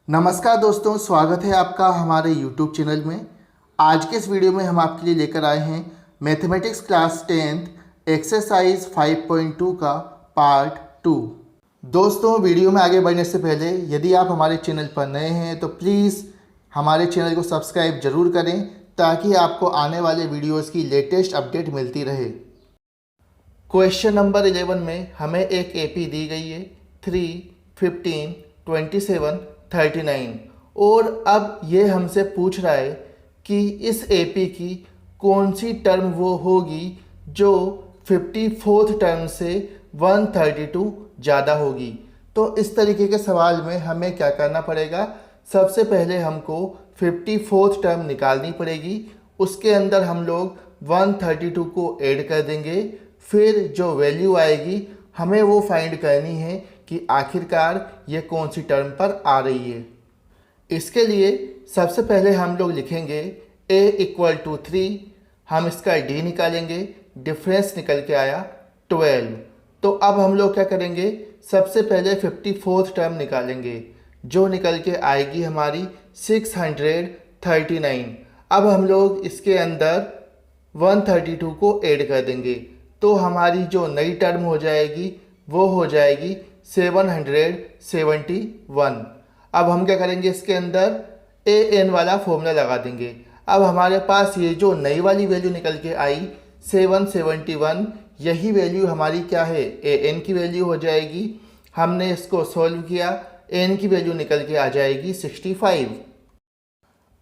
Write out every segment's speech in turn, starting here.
नमस्कार दोस्तों, स्वागत है आपका हमारे YouTube चैनल में। आज के इस वीडियो में हम आपके लिए लेकर आए हैं मैथमेटिक्स क्लास 10th एक्सरसाइज 5.2 का पार्ट 2। दोस्तों, वीडियो में आगे बढ़ने से पहले यदि आप हमारे चैनल पर नए हैं तो प्लीज़ हमारे चैनल को सब्सक्राइब जरूर करें ताकि आपको आने वाले वीडियोज़ की लेटेस्ट अपडेट मिलती रहे। क्वेश्चन नंबर 11 में हमें एक एपी दी गई है 3, 15, 27, 39 और अब ये हमसे पूछ रहा है कि इस एपी की कौन सी टर्म वो होगी जो 54th टर्म से 132 ज़्यादा होगी। तो इस तरीके के सवाल में हमें क्या करना पड़ेगा, सबसे पहले हमको 54th टर्म निकालनी पड़ेगी। उसके अंदर हम लोग 132 को ऐड कर देंगे, फिर जो वैल्यू आएगी हमें वो फाइंड करनी है कि आखिरकार ये कौन सी टर्म पर आ रही है। इसके लिए सबसे पहले हम लोग लिखेंगे a = 3, हम इसका d निकालेंगे, डिफरेंस निकल के आया 12। तो अब हम लोग क्या करेंगे, सबसे पहले 54th टर्म निकालेंगे जो निकल के आएगी हमारी 639। अब हम लोग इसके अंदर 132 को ऐड कर देंगे तो हमारी जो नई टर्म हो जाएगी वो हो जाएगी 771। अब हम क्या करेंगे, इसके अंदर an वाला फॉर्मूला लगा देंगे। अब हमारे पास ये जो नई वाली वैल्यू निकल के आई 771, यही वैल्यू हमारी क्या है, an की वैल्यू हो जाएगी। हमने इसको सॉल्व किया, n की वैल्यू निकल के आ जाएगी 65।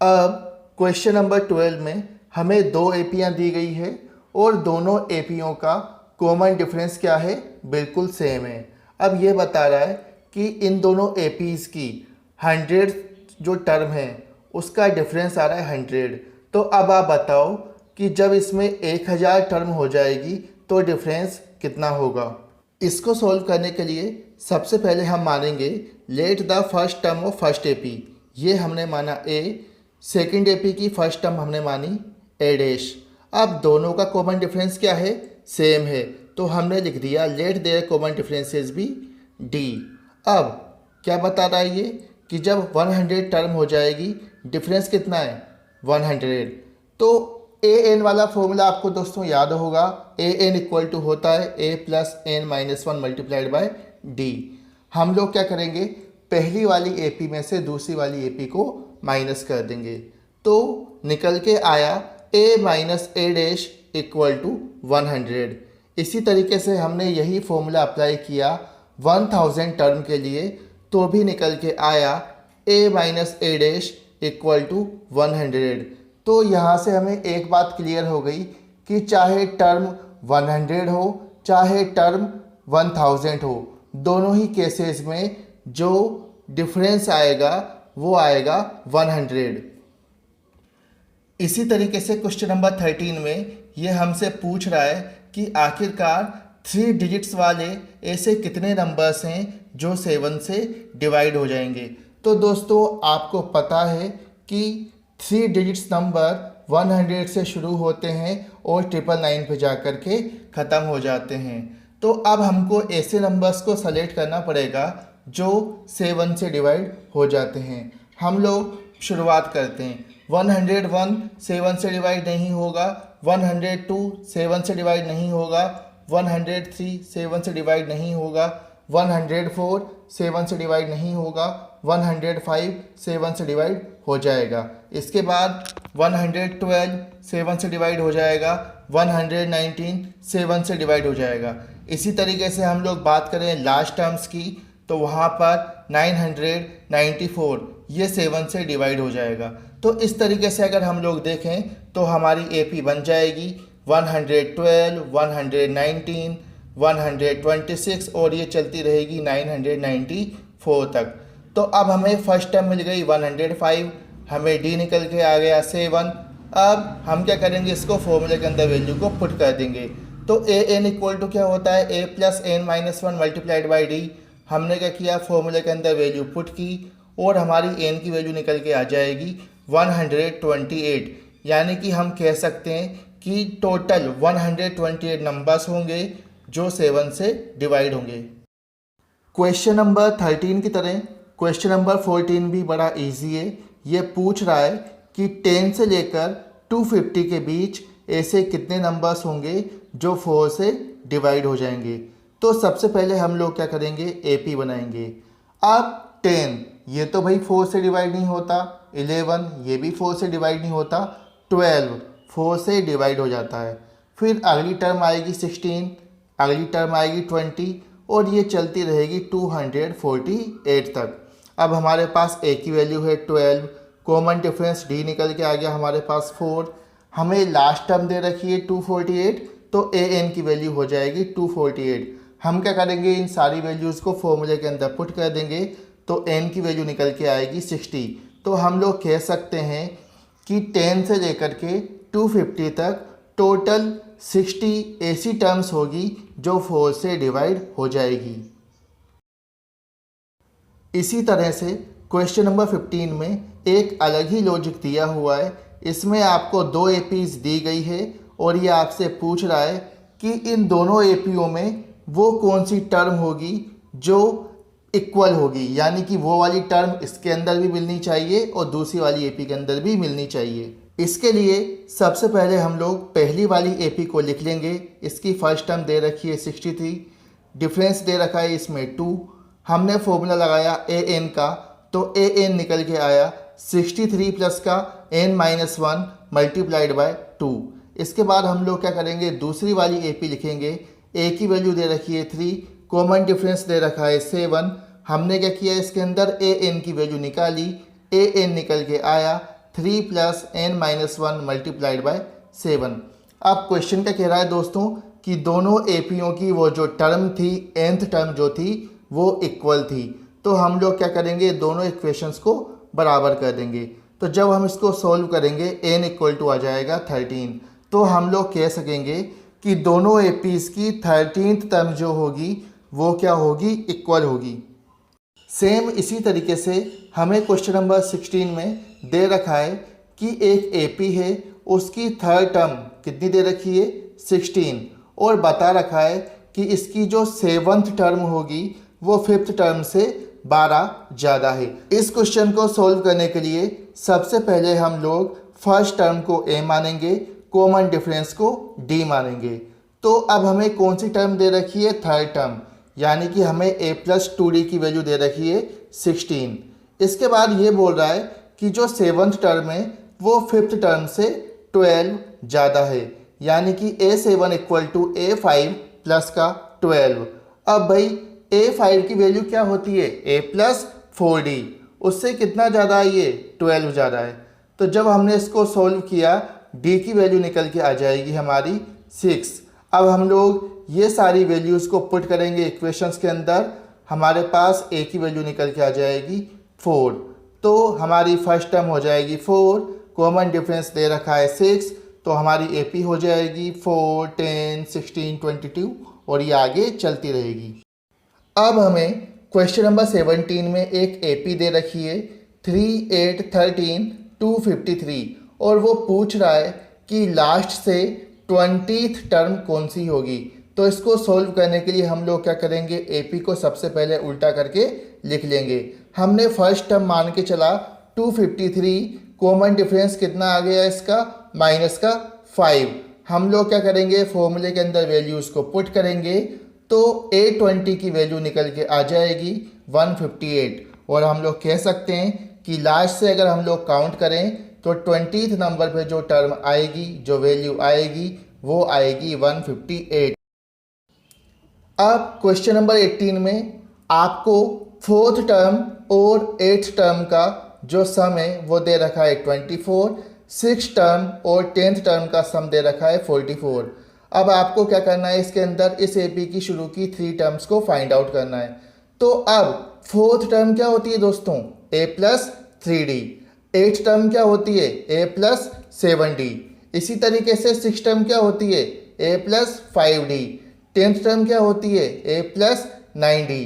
अब क्वेश्चन नंबर 12 में हमें दो एपियाँ दी गई है और दोनों एपियों का कॉमन डिफरेंस क्या है, बिल्कुल सेम है। अब ये बता रहा है कि इन दोनों एपीज़ की 100 जो टर्म है उसका डिफरेंस आ रहा है 100। तो अब आप बताओ कि जब इसमें 1000 टर्म हो जाएगी तो डिफरेंस कितना होगा। इसको सॉल्व करने के लिए सबसे पहले हम मानेंगे let the first term of first AP, ये हमने माना a, सेकेंड एपी की फर्स्ट टर्म हमने मानी a'। अब दोनों का कॉमन डिफरेंस क्या है, सेम है, तो हमने लिख दिया लेट देयर कॉमन डिफरेंसेस भी d। अब क्या बता रहा है ये कि जब 100 टर्म हो जाएगी डिफरेंस कितना है 100। तो an वाला फॉर्मूला आपको दोस्तों याद होगा, an = होता है a + n - 1 × d। हम लोग क्या करेंगे, पहली वाली एपी में से दूसरी वाली एपी को माइनस कर देंगे तो निकल के आया a - a' = 100। इसी तरीके से हमने यही फॉर्मूला अप्लाई किया 1000 टर्म के लिए तो भी निकल के आया a - a' = 100। तो यहाँ से हमें एक बात क्लियर हो गई कि चाहे टर्म 100 हो चाहे टर्म 1000 हो, दोनों ही केसेस में जो डिफरेंस आएगा वो आएगा 100। इसी तरीके से क्वेश्चन नंबर 13 में ये हमसे पूछ रहा है कि आखिरकार 3 डिजिट्स वाले ऐसे कितने नंबर्स हैं जो 7 से डिवाइड हो जाएंगे। तो दोस्तों आपको पता है कि 3 डिजिट्स नंबर 100 से शुरू होते हैं और 999 पे जा कर के ख़त्म हो जाते हैं। तो अब हमको ऐसे नंबर्स को सेलेक्ट करना पड़ेगा जो 7 से डिवाइड हो जाते हैं। हम लोग शुरुआत करते हैं। 101 7 से डिवाइड नहीं होगा, 102 7 से डिवाइड नहीं होगा, 103 7 से डिवाइड नहीं होगा, 104 7 से डिवाइड नहीं होगा, 105 7 से डिवाइड हो जाएगा। इसके बाद 112 7 से डिवाइड हो जाएगा, 119 7 से डिवाइड हो जाएगा। इसी तरीके से हम लोग बात करें लास्ट टर्म्स की तो वहाँ पर 994 ये 7 से डिवाइड हो जाएगा। तो इस तरीके से अगर हम लोग देखें तो हमारी एपी बन जाएगी 112, 119, 126 और ये चलती रहेगी 994 तक। तो अब हमें फर्स्ट टर्म मिल गई 105, हमें डी निकल के आ गया 7। अब हम क्या करेंगे, इसको फॉर्मूले के अंदर वैल्यू को पुट कर देंगे। तो an = क्या होता है, a + n - 1 × d। हमने क्या किया, फॉर्मूले के अंदर वैल्यू पुट की और हमारी n की वैल्यू निकल के आ जाएगी 128। यानी कि हम कह सकते हैं कि टोटल 128 नंबर्स होंगे जो 7 से डिवाइड होंगे। क्वेश्चन नंबर 13 की तरह क्वेश्चन नंबर 14 भी बड़ा इजी है। ये पूछ रहा है कि 10 से लेकर 250 के बीच ऐसे कितने नंबर्स होंगे जो 4 से डिवाइड हो जाएंगे। तो सबसे पहले हम लोग क्या करेंगे, एपी बनाएंगे। अब 10 ये तो भाई 4 से डिवाइड नहीं होता, 11 ये भी 4 से डिवाइड नहीं होता, 12 4 से डिवाइड हो जाता है। फिर अगली टर्म आएगी 16, अगली टर्म आएगी 20 और ये चलती रहेगी 248 तक। अब हमारे पास ए की वैल्यू है 12, कॉमन डिफरेंस डी निकल के आ गया हमारे पास 4, हमें लास्ट टर्म दे रखी है 248, तो ए एन की वैल्यू हो जाएगी 248। हम क्या करेंगे, इन सारी वैल्यूज़ को फॉर्मूले के अंदर पुट कर देंगे तो एन की वैल्यू निकल के आएगी 60। तो हम लोग कह सकते हैं कि 10 से लेकर के 250 तक टोटल 60 ऐसी टर्म्स होगी जो 4 से डिवाइड हो जाएगी। इसी तरह से क्वेश्चन नंबर 15 में एक अलग ही लॉजिक दिया हुआ है। इसमें आपको 2 एपीज दी गई है और ये आपसे पूछ रहा है कि इन दोनों एपीओ में वो कौन सी टर्म होगी जो इक्वल होगी, यानी कि वो वाली टर्म इसके अंदर भी मिलनी चाहिए और दूसरी वाली एपी के अंदर भी मिलनी चाहिए। इसके लिए सबसे पहले हम लोग पहली वाली एपी को लिख लेंगे। इसकी फर्स्ट टर्म दे रखी है 63, डिफरेंस दे रखा है इसमें 2, हमने फॉर्मूला लगाया ए एन का, तो ए एन निकल के आया 63 प्लस का n-1 मल्टीप्लाइड बाय 2। इसके बाद हम लोग क्या करेंगे, दूसरी वाली एपी लिखेंगे। ए की वैल्यू दे रखी है 3, कॉमन डिफरेंस दे रखा है 7, हमने क्या किया इसके अंदर ए एन की वैल्यू निकाली, ए एन निकल के आया 3 प्लस n-1 मल्टीप्लाइड बाय 7। अब क्वेश्चन क्या कह रहा है दोस्तों कि दोनों एपीओ की वो जो टर्म थी, nth टर्म जो थी वो इक्वल थी। तो हम लोग क्या करेंगे, दोनों इक्वेशंस को बराबर कर देंगे। तो जब हम इसको सॉल्व करेंगे n इक्वल टू आ जाएगा 13। तो हम लोग कह सकेंगे कि दोनों एपीज की 13th टर्म जो होगी वो क्या होगी, इक्वल होगी। सेम इसी तरीके से हमें क्वेश्चन नंबर 16 में दे रखा है कि एक एपी है, उसकी थर्ड टर्म कितनी दे रखी है 16, और बता रखा है कि इसकी जो 7th टर्म होगी वो 5th टर्म से 12 ज़्यादा है। इस क्वेश्चन को सॉल्व करने के लिए सबसे पहले हम लोग फर्स्ट टर्म को ए मानेंगे, कॉमन डिफरेंस को डी मानेंगे। तो अब हमें कौन सी टर्म दे रखी है, थर्ड टर्म, यानी कि हमें a प्लस 2d की वैल्यू दे रखी है 16। इसके बाद ये बोल रहा है कि जो 7th टर्म है वो 5th टर्म से 12 ज़्यादा है, यानी कि a7 equal to a5 plus का 12। अब भाई a5 की वैल्यू क्या होती है, a प्लस 4d, उससे कितना ज़्यादा है, ये 12 ज़्यादा है। तो जब हमने इसको सॉल्व किया d की वैल्यू निकल के आ जाएगी हमारी 6। अब हम लोग ये सारी वैल्यूज़ को पुट करेंगे इक्वेशंस के अंदर, हमारे पास a की वैल्यू निकल के आ जाएगी 4। तो हमारी फर्स्ट टर्म हो जाएगी 4, कॉमन डिफरेंस दे रखा है 6, तो हमारी एपी हो जाएगी 4, 10, 16, 22 और ये आगे चलती रहेगी। अब हमें क्वेश्चन नंबर 17 में एक एपी दे रखी है 3, 8, 13, 253 और वो पूछ रहा है कि लास्ट से 20th टर्म कौन सी होगी। तो इसको सॉल्व करने के लिए हम लोग क्या करेंगे, एपी को सबसे पहले उल्टा करके लिख लेंगे। हमने फर्स्ट टर्म मान के चला 253, कॉमन डिफरेंस कितना आ गया इसका, माइनस का 5। हम लोग क्या करेंगे, फॉर्मूले के अंदर वैल्यूज़ को पुट करेंगे तो a20 की वैल्यू निकल के आ जाएगी 158। और हम लोग कह सकते हैं कि लास्ट से अगर हम लोग काउंट करें तो 20th नंबर पे जो टर्म आएगी, जो वैल्यू आएगी वो आएगी 158। अब क्वेश्चन नंबर 18 में आपको 4th टर्म और 8th टर्म का जो सम है वो दे रखा है 24, 6th टर्म और 10th टर्म का सम दे रखा है 44। अब आपको क्या करना है, इसके अंदर इस एपी की शुरू की 3 टर्म्स को फाइंड आउट करना है। तो अब 4th टर्म क्या होती है दोस्तों, a plus 3d। 8th term क्या होती है, a प्लस 7d। इसी तरीके से 6th टर्म क्या होती है, a plus 5d। 10th term क्या होती है, a प्लस 9d।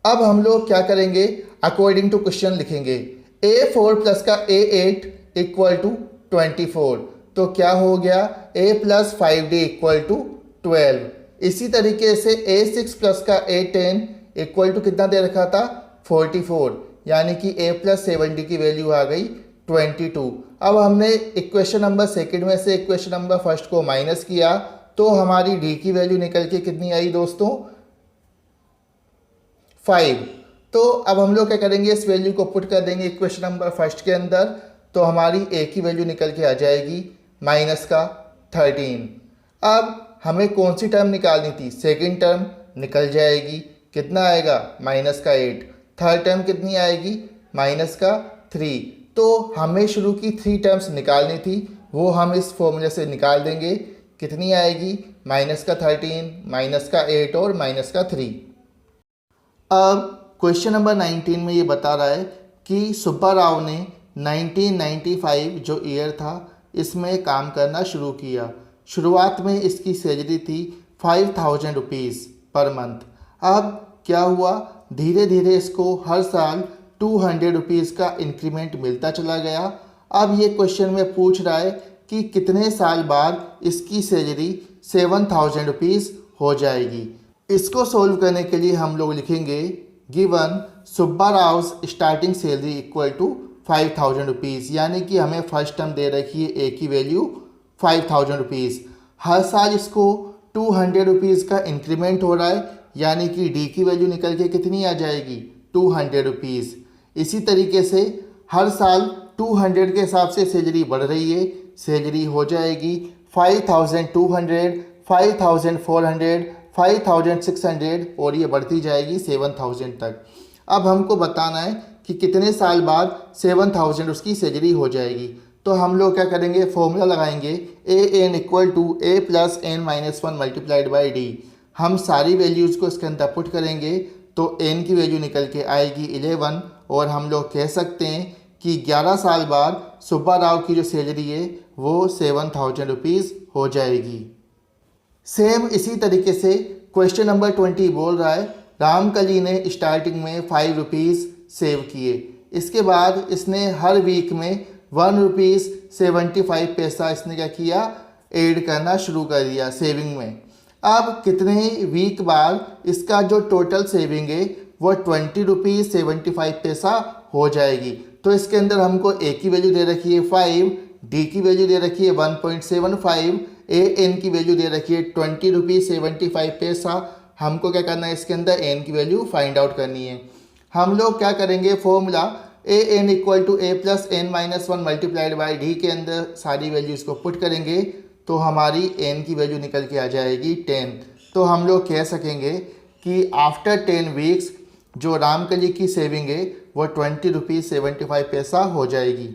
अब हम लोग क्या करेंगे, अकॉर्डिंग टू क्वेश्चन लिखेंगे a4 प्लस का a8 इक्वल टू 24। तो क्या हो गया, a plus 5d equal to 12। इसी तरीके से a6 प्लस का a10 इक्वल टू कितना दे रखा था, 44। यानी कि a प्लस 70 की वैल्यू आ गई 22। अब हमने इक्वेशन नंबर सेकंड में से इक्वेशन नंबर फर्स्ट को माइनस किया तो हमारी d की वैल्यू निकल के कितनी आई दोस्तों 5। तो अब हम लोग क्या करेंगे, इस वैल्यू को पुट कर देंगे इक्वेशन नंबर फर्स्ट के अंदर, तो हमारी a की वैल्यू निकल के आ जाएगी माइनस का 13। अब हमें कौन सी टर्म निकालनी थी, सेकंड टर्म निकल जाएगी, कितना आएगा माइनस का 8। थर्ड टर्म कितनी आएगी माइनस का 3। तो हमें शुरू की 3 टर्म्स निकालनी थी, वो हम इस फॉर्मूले से निकाल देंगे। कितनी आएगी माइनस का 13, माइनस का 8 और माइनस का 3। अब क्वेश्चन नंबर 19 में ये बता रहा है कि सुब्बा राव ने 1995 जो ईयर था इसमें काम करना शुरू किया। शुरुआत में इसकी सैलरी थी 5000 रुपीज़ पर मंथ। अब क्या हुआ, धीरे धीरे इसको हर साल 200 रुपीज़ का इंक्रीमेंट मिलता चला गया। अब ये क्वेश्चन में पूछ रहा है कि कितने साल बाद इसकी सैलरी 7000 रुपीज़ हो जाएगी। इसको सोल्व करने के लिए हम लोग लिखेंगे given Subba Rao starting salary equal to 5000 rupees, यानी कि हमें फर्स्ट टर्म दे रखी है ए की वैल्यू 5000 रुपीज़। हर साल इसको 200 रुपीज़ का इंक्रीमेंट हो रहा है, यानी कि डी की वैल्यू निकल के कितनी आ जाएगी 200 रुपीज़। इसी तरीके से हर साल 200 के हिसाब से सैलरी बढ़ रही है, सैलरी हो जाएगी 5200, 5400, 5600 और ये बढ़ती जाएगी 7000 तक। अब हमको बताना है कि कितने साल बाद 7000 उसकी सैलरी हो जाएगी। तो हम लोग क्या करेंगे, फॉर्मूला लगाएंगे A N equal to A plus N minus 1 multiplied by D. हम सारी वैल्यूज़ को इसके अंदर पुट करेंगे तो एन की वैल्यू निकल के आएगी 11 और हम लोग कह सकते हैं कि 11 साल बाद सुब्बा राव की जो सैलरी है वो 7000 रुपीज़ हो जाएगी। सेम इसी तरीके से क्वेश्चन नंबर 20 बोल रहा है रामकली ने स्टार्टिंग में 5 रुपीज़ सेव किए। इसके बाद इसने हर वीक में 1 रुपीज़ 75 पैसा इसने क्या किया, ऐड करना शुरू कर दिया सेविंग में। अब कितने वीक बाद इसका जो टोटल सेविंग है वो 20 रुपीज़ 75 पैसा हो जाएगी। तो इसके अंदर हमको ए की वैल्यू दे रखी है 5, डी की वैल्यू दे रखी है 1.75, ए एन की वैल्यू दे रखी है 20 रुपीज़ 75 पैसा। हमको क्या करना है, इसके अंदर एन की वैल्यू फाइंड आउट करनी है। हम लोग क्या करेंगे, formula A N equal to A plus N minus 1 multiplied by D के अंदर सारी वैल्यूज़ को पुट करेंगे तो हमारी एन की वैल्यू निकल के आ जाएगी 10। तो हम लोग कह सकेंगे कि आफ्टर 10 वीक्स जो रामकली की सेविंग है वो 20 रुपीज़ 75 पैसा हो जाएगी।